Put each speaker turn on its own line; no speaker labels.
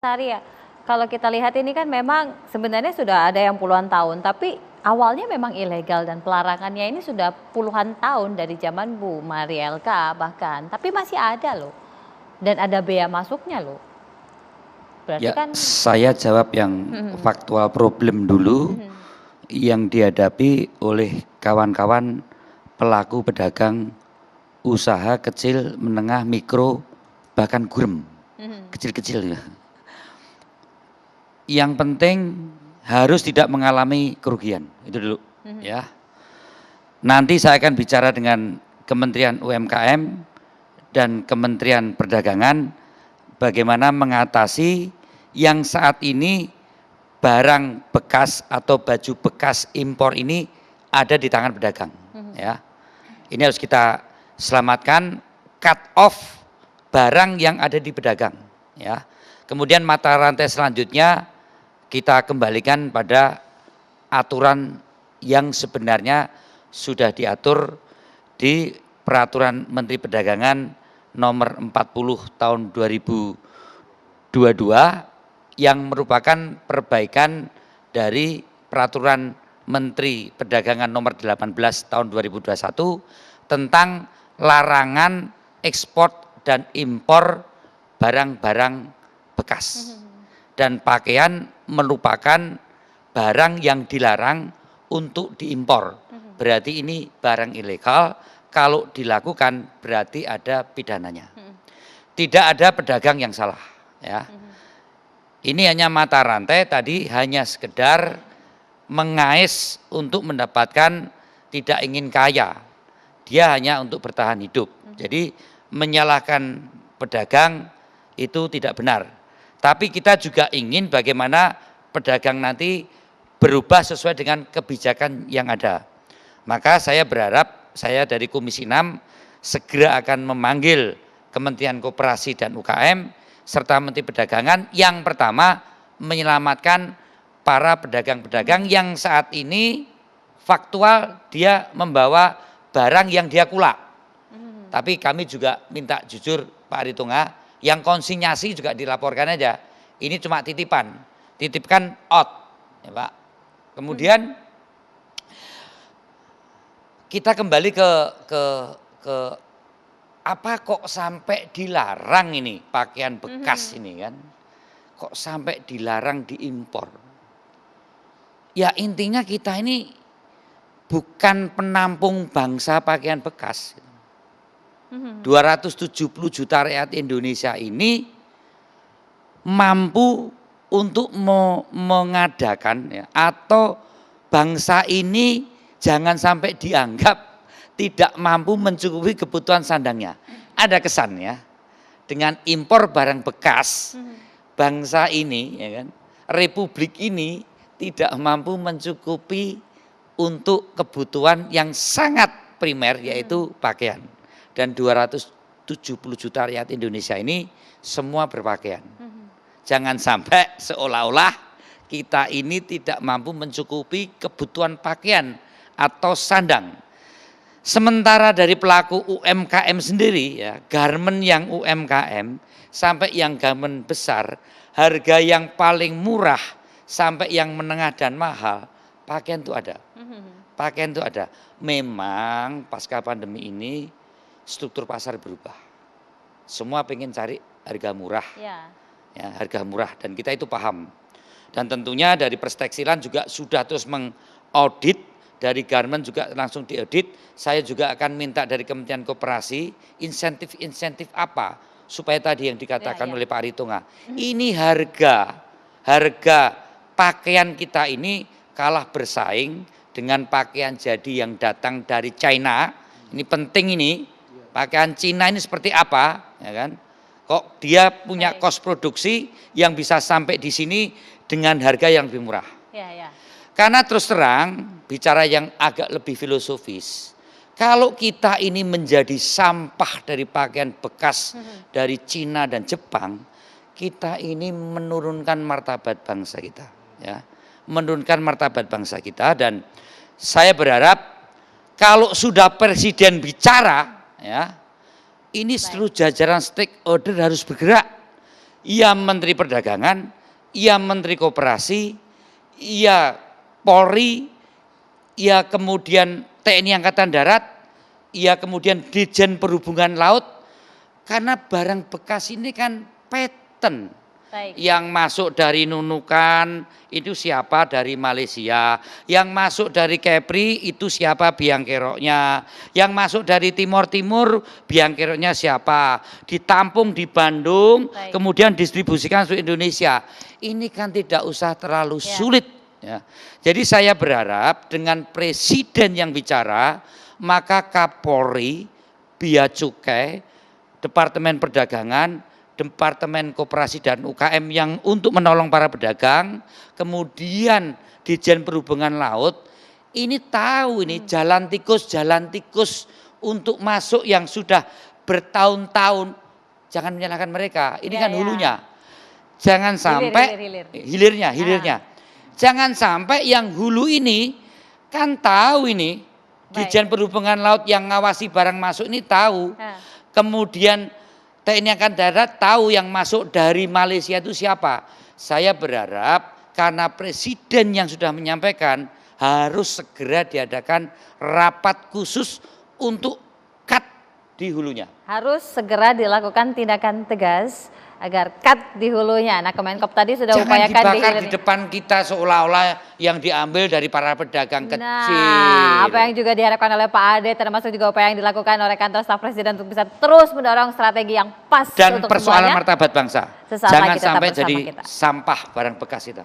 Sari ya, kalau kita lihat ini kan memang sebenarnya sudah ada yang puluhan tahun, tapi awalnya memang ilegal dan pelarangannya ini sudah puluhan tahun dari zaman Bu Marielka bahkan, tapi masih ada loh, dan ada bea masuknya loh. Berarti
Ya,
kan
saya jawab yang faktual problem dulu yang dihadapi oleh kawan-kawan pelaku pedagang usaha kecil, menengah, mikro, bahkan gurem, kecil-kecil ya. Yang penting harus tidak mengalami kerugian, itu dulu ya. Nanti saya akan bicara dengan Kementerian UMKM dan Kementerian Perdagangan bagaimana mengatasi yang saat ini barang bekas atau baju bekas impor ini ada di tangan pedagang ya. Ini harus kita selamatkan, cut off barang yang ada di pedagang ya. Kemudian mata rantai selanjutnya kita kembalikan pada aturan yang sebenarnya sudah diatur di Peraturan Menteri Perdagangan nomor 40 tahun 2022 yang merupakan perbaikan dari Peraturan Menteri Perdagangan nomor 18 tahun 2021 tentang larangan ekspor dan impor barang-barang bekas. Dan pakaian merupakan barang yang dilarang untuk diimpor. Berarti ini barang ilegal, kalau dilakukan berarti ada pidananya. Tidak ada pedagang yang salah ya. Ini hanya mata rantai tadi, hanya sekedar mengais untuk mendapatkan, tidak ingin kaya. Dia hanya untuk bertahan hidup. Jadi menyalahkan pedagang itu tidak benar. Tapi kita juga ingin bagaimana pedagang nanti berubah sesuai dengan kebijakan yang ada. Maka saya berharap, saya dari Komisi 6 segera akan memanggil Kementerian Koperasi dan UKM serta Menteri Perdagangan yang pertama menyelamatkan para pedagang-pedagang yang saat ini faktual dia membawa barang yang dia kulak. Tapi kami juga minta jujur Pak Aritonga, yang konsinyasi juga dilaporkan aja. Ini cuma titipan, titipkan out, ya Pak. Kemudian kita kembali ke apa kok sampai dilarang ini pakaian bekas ini kan? Kok sampai dilarang diimpor? Ya intinya kita ini bukan penampung bangsa pakaian bekas. 270 juta rakyat Indonesia ini mampu untuk mengadakan ya, atau bangsa ini jangan sampai dianggap tidak mampu mencukupi kebutuhan sandangnya. Ada kesan ya, dengan impor barang bekas bangsa ini ya kan, republik ini tidak mampu mencukupi untuk kebutuhan yang sangat primer yaitu pakaian. Dan 270 juta rakyat Indonesia ini semua berpakaian. Jangan sampai seolah-olah kita ini tidak mampu mencukupi kebutuhan pakaian atau sandang. Sementara dari pelaku UMKM sendiri ya, garmen yang UMKM sampai yang garmen besar, harga yang paling murah sampai yang menengah dan mahal, pakaian itu ada. Pakaian itu ada. Memang pasca pandemi ini struktur pasar berubah. Semua pengen cari harga murah, ya, harga murah, dan kita itu paham. Dan tentunya dari Pertekstilan juga sudah terus mengaudit, dari garmen juga langsung diaudit. Saya juga akan minta dari Kementerian Koperasi insentif-insentif apa supaya tadi yang dikatakan oleh Pak Aritonga, ini harga pakaian kita ini kalah bersaing dengan pakaian jadi yang datang dari China. Ini penting ini. Pakaian Cina ini seperti apa, ya kan? Kok dia punya kos produksi yang bisa sampai di sini dengan harga yang lebih murah? Karena terus terang, bicara yang agak lebih filosofis, kalau kita ini menjadi sampah dari pakaian bekas dari Cina dan Jepang, kita ini menurunkan martabat bangsa kita, ya, menurunkan martabat bangsa kita. Dan saya berharap kalau sudah presiden bicara, ya, ini seluruh jajaran stakeholder harus bergerak. iya Menteri Perdagangan, iya Menteri Koperasi, iya Polri, iya kemudian TNI Angkatan Darat, iya kemudian Ditjen Perhubungan Laut, karena barang bekas ini kan paten.
Baik.
Yang masuk dari Nunukan itu siapa, dari Malaysia, yang masuk dari Kepri itu siapa, biang keroknya, yang masuk dari Timur biang keroknya siapa, ditampung di Bandung. Baik. Kemudian distribusikan ke Indonesia. Ini kan tidak usah terlalu sulit ya. Jadi saya berharap dengan presiden yang bicara, maka Kapolri, Bea Cukai, Departemen Perdagangan, Departemen Koperasi dan UKM yang untuk menolong para pedagang, kemudian Ditjen Perhubungan Laut, ini tahu ini jalan tikus untuk masuk yang sudah bertahun-tahun. Jangan menyalahkan mereka, ini kan hulunya. Jangan sampai hilirnya. Jangan sampai yang hulu ini kan tahu ini, Ditjen Perhubungan Laut yang ngawasi barang masuk ini tahu. Kemudian TNI Angkatan Darat tahu yang masuk dari Malaysia itu siapa. Saya berharap karena presiden yang sudah menyampaikan harus segera diadakan rapat khusus untuk cut di hulunya.
Harus segera dilakukan tindakan tegas agar cut di hulunya. Nah, Kemenkop tadi sudah upayakan
jangan dibakar di depan kita seolah-olah yang diambil dari para pedagang kecil.
Nah, apa yang juga diharapkan oleh Pak Ade, termasuk juga upaya yang dilakukan oleh kantor staf presiden untuk bisa terus mendorong strategi yang pas
dan
untuk
persoalan
semuanya.
martabat bangsa. Jangan sampai jadi sampah barang bekas itu.